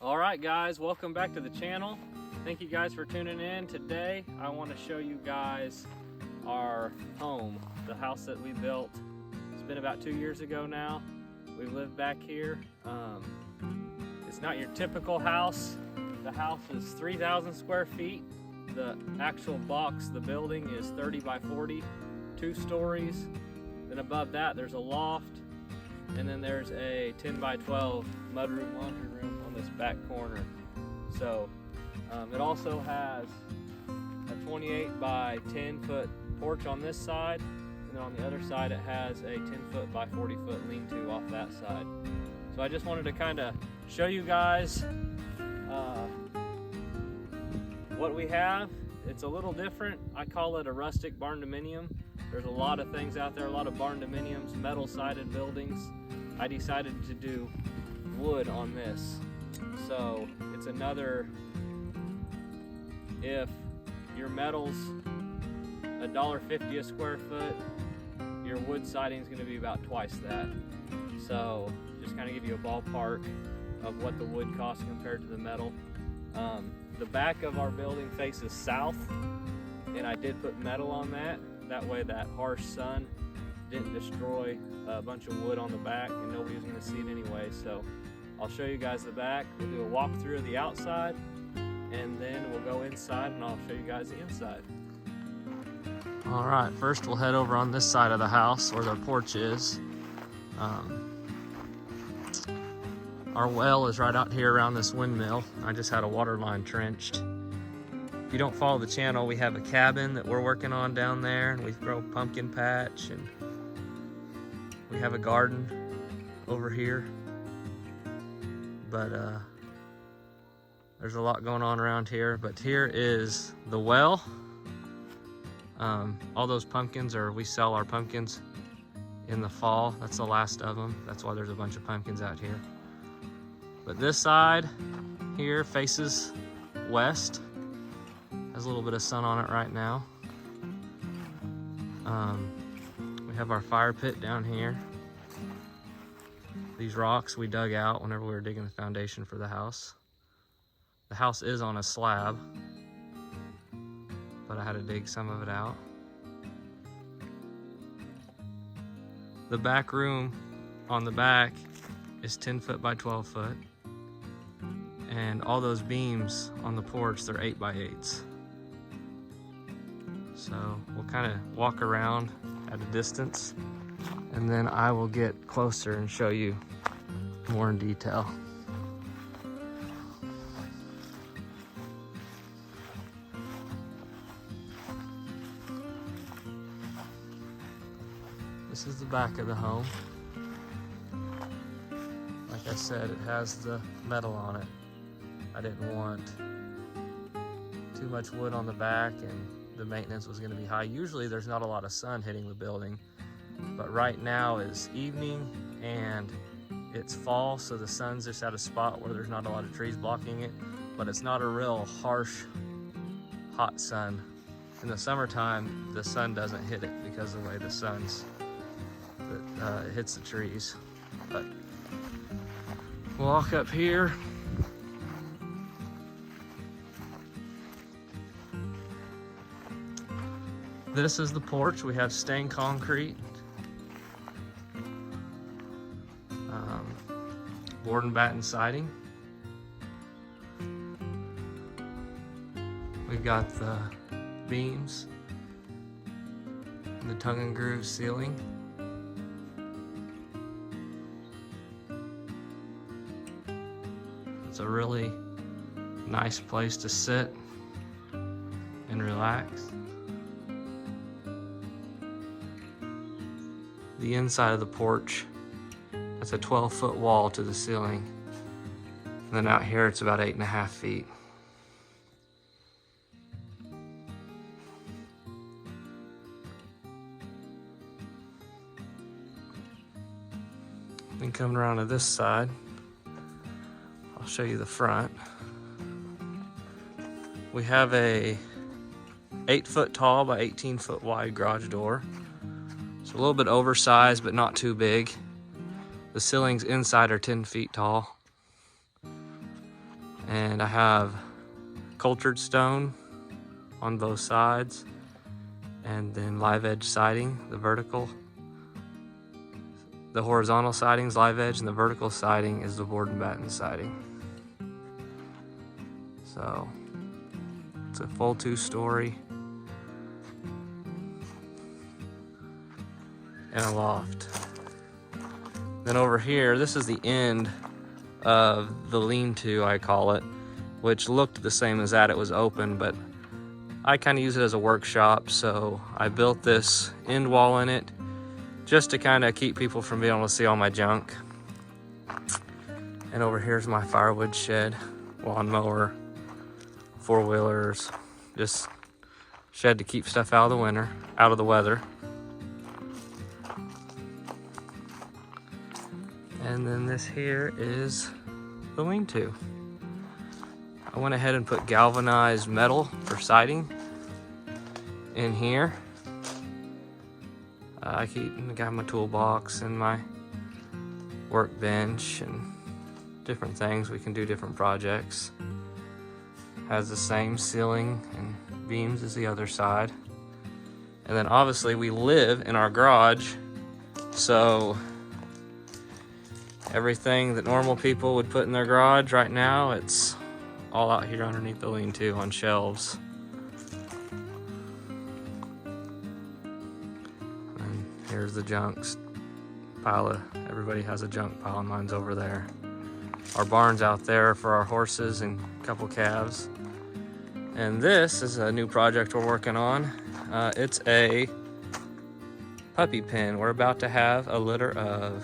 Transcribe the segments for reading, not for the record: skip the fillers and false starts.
All right guys, welcome back to the channel. Thank you guys for tuning in. Today I want to show you guys our home, the house that we built. It's been about 2 years ago now. We live back here. It's not your typical house. The house is 3,000 square feet. The actual box, the building, is 30 by 40, 2 stories. Then above that there's a loft, and then there's a 10 by 12 mudroom, laundry room on this back corner. So it also has a 28 by 10 foot porch on this side, and then on the other side it has a 10 foot by 40 foot lean-to off that side. So I just wanted to kind of show you guys what we have. It's a little different. I call it a rustic barndominium. There's a lot of things out there, a lot of barndominiums, metal sided buildings. I decided to do wood on this. So it's another, if your metal's $1.50 a square foot, your wood siding is going to be about twice that. So just kind of give you a ballpark of what the wood costs compared to the metal. The back of our building faces south, and I did put metal on that. That way that harsh sun didn't destroy a bunch of wood on the back, and nobody was going to see it anyway. So I'll show you guys the back. We'll do a walkthrough of the outside, and then we'll go inside and I'll show you guys the inside. All right, first we'll head over on this side of the house where the porch is. Our well is right out here around this windmill. I just had a water line trenched. If you don't follow the channel, we have a cabin that we're working on down there, and we grow pumpkin patch, and we have a garden over here. But there's a lot going on around here. But here is the well. All those pumpkins we sell our pumpkins in the fall. That's the last of them. That's why there's a bunch of pumpkins out here. But this side here faces west. Has a little bit of sun on it right now. We have our fire pit down here. These rocks we dug out whenever we were digging the foundation for the house. The house is on a slab, but I had to dig some of it out. The back room on the back is 10 foot by 12 foot. And all those beams on the porch, they're 8 by 8s. So we'll kind of walk around at a distance, and then I will get closer and show you more in detail. This is the back of the home. Like I said, it has the metal on it. I didn't want too much wood on the back, and the maintenance was going to be high. Usually there's not a lot of sun hitting the building, but right now is evening and it's fall, so the sun's just at a spot where there's not a lot of trees blocking it, but it's not a real harsh, hot sun. In the summertime, the sun doesn't hit it because of the way the sun's it hits the trees. But walk up here. This is the porch. We have stained concrete, board and batten siding. We've got the beams, and the tongue and groove ceiling. It's a really nice place to sit and relax. The inside of the porch, that's a 12-foot wall to the ceiling. And then out here, it's about 8.5 feet. Then coming around to this side, I'll show you the front. We have a 8-foot tall by 18-foot wide garage door. A little bit oversized, but not too big. The ceilings inside are 10 feet tall. And I have cultured stone on both sides, and then live edge siding, the vertical. The horizontal siding is live edge, and the vertical siding is the board and batten siding. So it's a full 2-story and a loft. Then over here, this is the end of the lean-to, I call it, which looked the same as that. It was open, but I kind of use it as a workshop, so I built this end wall in it just to kind of keep people from being able to see all my junk. And over here's my firewood shed, lawnmower, 4-wheelers, just shed to keep stuff out of the weather. And then this here is the lean-to. I went ahead and put galvanized metal for siding in here. I got my toolbox and my workbench and different things. We can do different projects. Has the same ceiling and beams as the other side. And then obviously we live in our garage, so everything that normal people would put in their garage right now, it's all out here underneath the lean-to on shelves. And here's the junk pile. Everybody has a junk pile, and mine's over there. Our barn's out there for our horses and a couple calves. And this is a new project we're working on. It's a puppy pen. We're about to have a litter of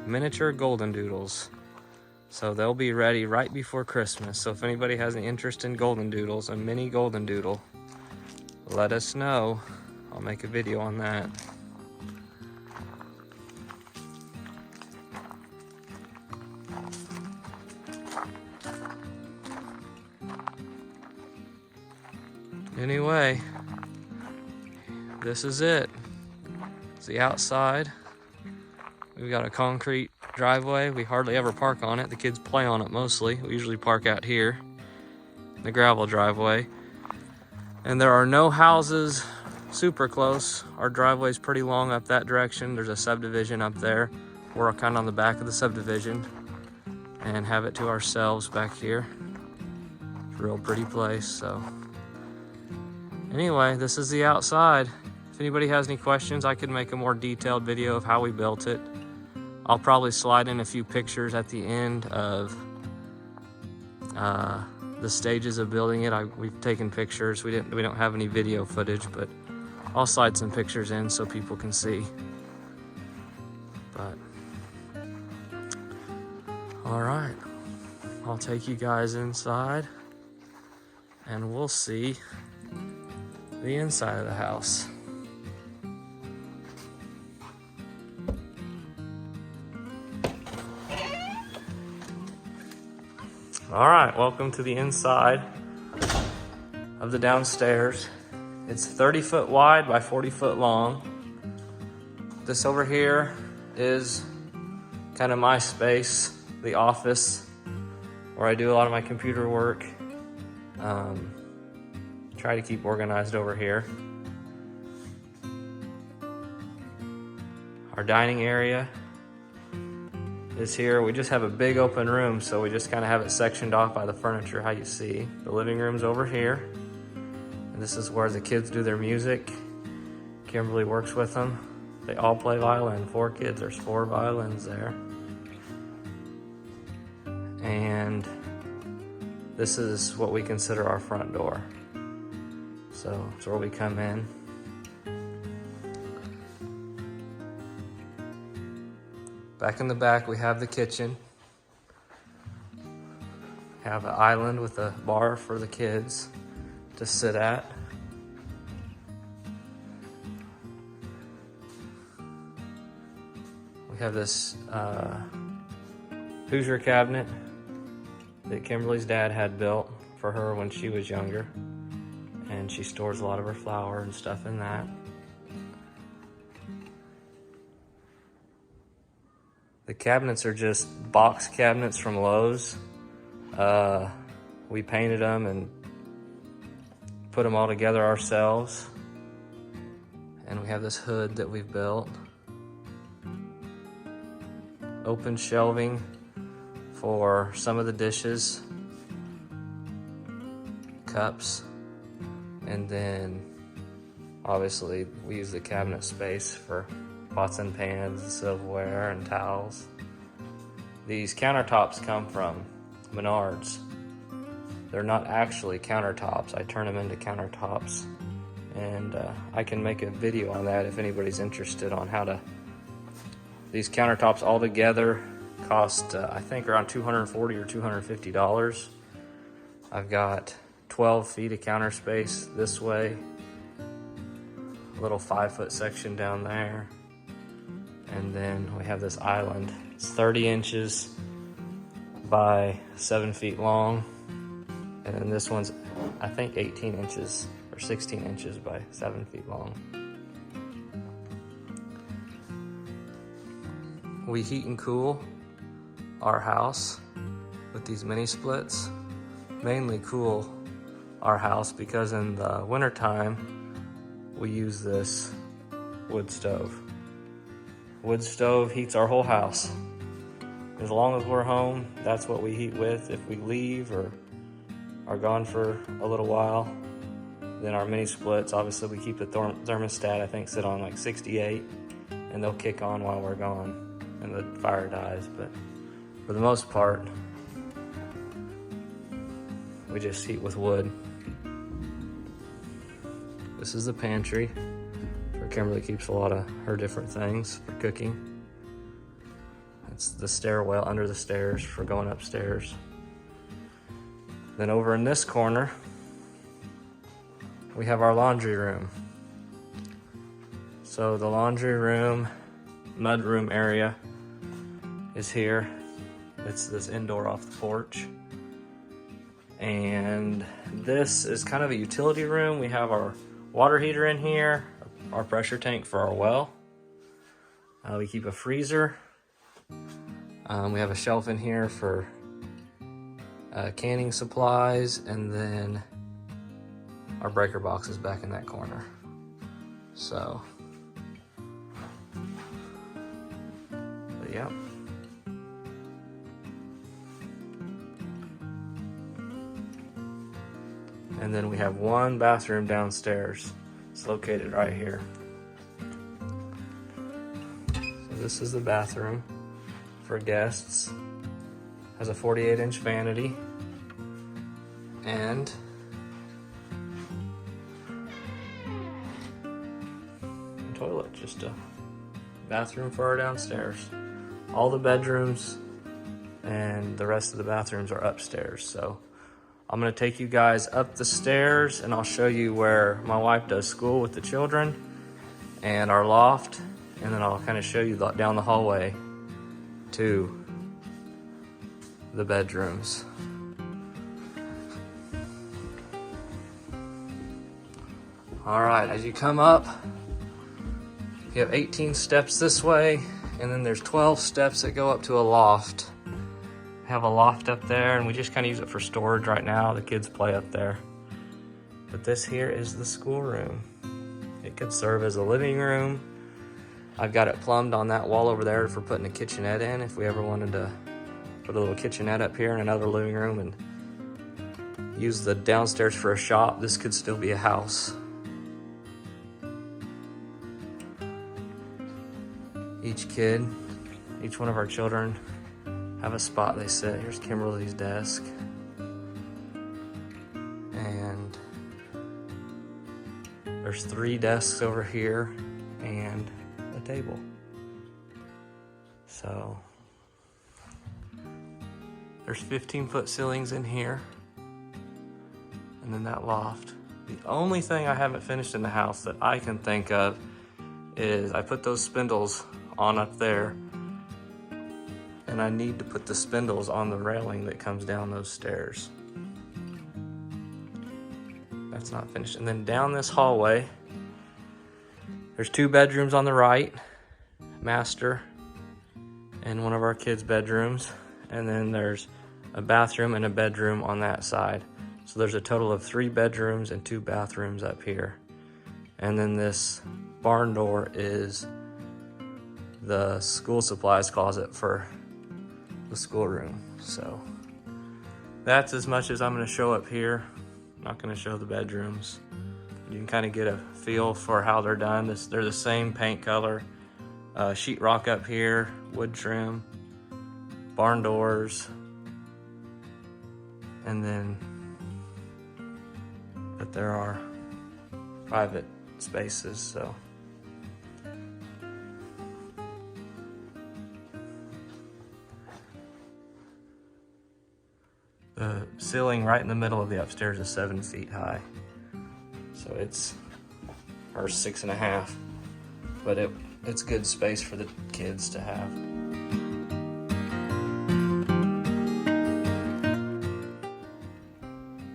miniature golden doodles. So they'll be ready right before Christmas. So if anybody has any interest in golden doodles, a mini golden doodle, let us know. I'll make a video on that. Anyway, this is it. It's the outside. We've got a concrete driveway. We hardly ever park on it. The kids play on it mostly. We usually park out here, the gravel driveway. And there are no houses super close. Our driveway's pretty long up that direction. There's a subdivision up there. We're kind of on the back of the subdivision and have it to ourselves back here. It's a real pretty place. So anyway, this is the outside. If anybody has any questions, I could make a more detailed video of how we built it. I'll probably slide in a few pictures at the end of the stages of building it. We've taken pictures. We don't have any video footage, but I'll slide some pictures in so people can see. But all right, I'll take you guys inside and we'll see the inside of the house. All right, welcome to the inside of the downstairs. It's 30 foot wide by 40 foot long. This over here is kind of my space, the office, where I do a lot of my computer work. Try to keep organized over here. Our dining area is here. We just have a big open room, so we just kind of have it sectioned off by the furniture, how you see. The living room's over here. And this is where the kids do their music. Kimberly works with them. They all play violin, 4 kids, there's 4 violins there. And this is what we consider our front door. So it's where we come in. Back in the back, we have the kitchen. Have an island with a bar for the kids to sit at. We have this Hoosier cabinet that Kimberly's dad had built for her when she was younger. And she stores a lot of her flour and stuff in that. The cabinets are just box cabinets from Lowe's. We painted them and put them all together ourselves. And we have this hood that we've built. Open shelving for some of the dishes, cups, and then obviously we use the cabinet space for pots and pans and silverware and towels. These countertops come from Menards. They're not actually countertops. I turn them into countertops, and I can make a video on that if anybody's interested on how to. These countertops all together cost I think around $240 or $250. I've got 12 feet of counter space this way, a little 5-foot section down there, and then we have this island. It's 30 inches by 7 feet long, and then this one's I think 18 inches or 16 inches by 7 feet long. We heat and cool our house with these mini splits. Mainly cool our house because in the wintertime we use this wood stove. Wood stove heats our whole house. As long as we're home, that's what we heat with. If we leave or are gone for a little while, then our mini splits, obviously we keep the thermostat, I think, sit on like 68, and they'll kick on while we're gone and the fire dies. But for the most part, we just heat with wood. This is the pantry where Kimberly keeps a lot of her different things for cooking. It's the stairwell under the stairs for going upstairs. Then over in this corner, we have our laundry room. So the laundry room, mud room area is here. It's this indoor off the porch. And this is kind of a utility room. We have our water heater in here, our pressure tank for our well. We keep a freezer. We have a shelf in here for canning supplies, and then our breaker box is back in that corner. So, but yeah. And then we have one bathroom downstairs. It's located right here. So this is the bathroom for guests. Has a 48-inch vanity and a toilet, just a bathroom for our downstairs. All the bedrooms and the rest of the bathrooms are upstairs. So I'm gonna take you guys up the stairs and I'll show you where my wife does school with the children and our loft, and then I'll kind of show you down the hallway to the bedrooms. All right, as you come up, you have 18 steps this way, and then there's 12 steps that go up to a loft. We have a loft up there, and we just kind of use it for storage right now. The kids play up there. But this here is the schoolroom. It could serve as a living room. I've got it plumbed on that wall over there for putting a kitchenette in if we ever wanted to put a little kitchenette up here in another living room and use the downstairs for a shop. This could still be a house. Each one of our children have a spot they sit. Here's Kimberly's desk. And there's 3 desks over here and a table. So there's 15-foot ceilings in here, and then that loft. The only thing I haven't finished in the house that I can think of is I put those spindles on up there, and I need to put the spindles on the railing that comes down those stairs. That's not finished. And then down this hallway, there's 2 bedrooms on the right, master, and one of our kids' bedrooms. And then there's a bathroom and a bedroom on that side. So there's a total of 3 bedrooms and 2 bathrooms up here. And then this barn door is the school supplies closet for the schoolroom. So that's as much as I'm gonna show up here. I'm not gonna show the bedrooms. You can kind of get a feel for how they're done. They're the same paint color. Sheetrock up here, wood trim, barn doors, and then, but there are private spaces, so. The ceiling right in the middle of the upstairs is 7 feet high. So it's, or 6.5, but it's good space for the kids to have.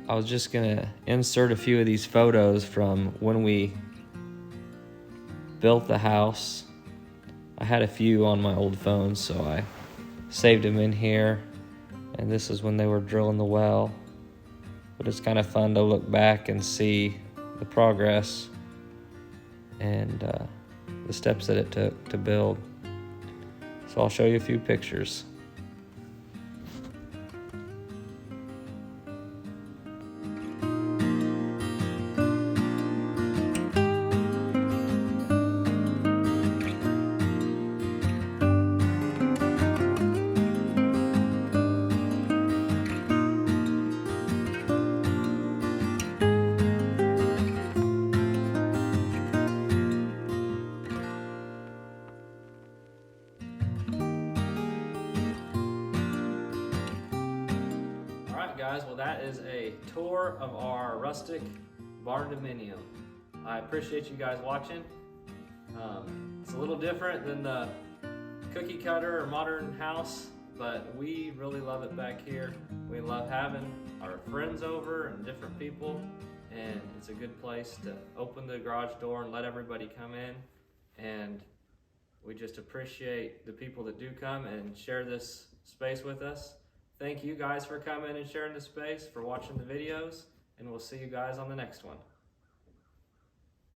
I was just gonna insert a few of these photos from when we built the house. I had a few on my old phone, so I saved them in here. And this is when they were drilling the well. But it's kind of fun to look back and see the progress and the steps that it took to build. So I'll show you a few pictures. Guys, well, that is a tour of our Rustic Barndominium. I appreciate you guys watching. It's a little different than the cookie cutter or modern house, but we really love it back here. We love having our friends over and different people, and it's a good place to open the garage door and let everybody come in. And we just appreciate the people that do come and share this space with us. Thank you guys for coming and sharing the space, for watching the videos, and we'll see you guys on the next one.